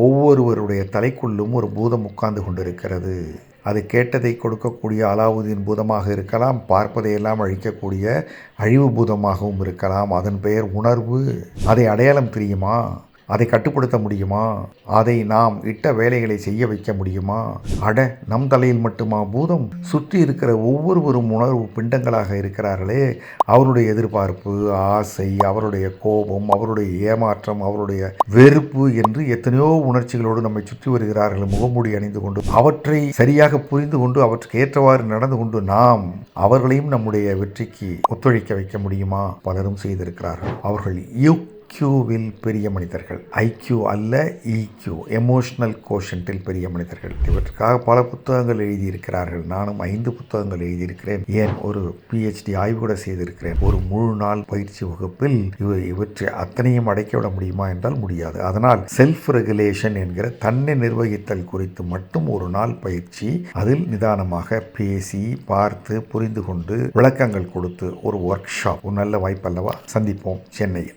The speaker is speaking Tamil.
ஒவ்வொருவருடைய தலைக்குள்ளும் ஒரு பூதம் உட்கார்ந்து கொண்டிருக்கிறது. அது கேட்டதை கொடுக்கக்கூடிய அலாவுதீன் பூதமாக இருக்கலாம், பார்ப்பதையெல்லாம் அழிக்கக்கூடிய அழிவு பூதமாகவும் இருக்கலாம். அதன் பெயர் உணர்வு. அதை அடையாளம் தெரியுமா? அதை கட்டுப்படுத்த முடியுமா? அதை நாம் இட்ட வேலைகளை செய்ய வைக்க முடியுமா? அட, நம் தலையில் மட்டுமா பூதம்? சுற்றி இருக்கிற ஒவ்வொருவரும் உணர்வு பிண்டங்களாக இருக்கிறார்களே, அவருடைய எதிர்பார்ப்பு, ஆசை, அவருடைய கோபம், அவருடைய ஏமாற்றம், அவருடைய வெறுப்பு என்று எத்தனையோ உணர்ச்சிகளோடு நம்மை சுற்றி வருகிறார்கள் முகமூடி அணிந்து கொண்டு. அவற்றை சரியாக புரிந்து கொண்டு அவற்றுக்கு ஏற்றவாறு நடந்து கொண்டு நாம் அவர்களையும் நம்முடைய வெற்றிக்கு ஒத்துழைக்க வைக்க முடியுமா? பலரும் செய்திருக்கிறார்கள். அவர்கள் IQ-வில் பெரிய மனிதர்கள், IQ அல்ல EQ, எமோஷனல் கோஷன்ட்டில் பெரிய மனிதர்கள். இவற்றுக்காக பல புத்தகங்கள் எழுதியிருக்கிறார்கள். நானும் 5 புத்தகங்கள் எழுதியிருக்கிறேன். ஏன், ஒரு PhD ஆய்வு கூட செய்திருக்கிறேன். ஒரு முழு நாள் பயிற்சி வகுப்பில் இவற்றை அத்தனையும் அடைக்கிவிட முடியுமா என்றால் முடியாது. அதனால் செல்ஃப் ரெகுலேஷன் என்கிற தன்னை நிர்வகித்தல் குறித்து மட்டும் ஒரு நாள் பயிற்சி, அதில் நிதானமாக பேசி பார்த்து புரிந்து கொண்டு விளக்கங்கள் கொடுத்து ஒரு ஒர்க் ஷாப். ஒரு நல்ல வாய்ப்பல்லவா? சந்திப்போம் சென்னையில்.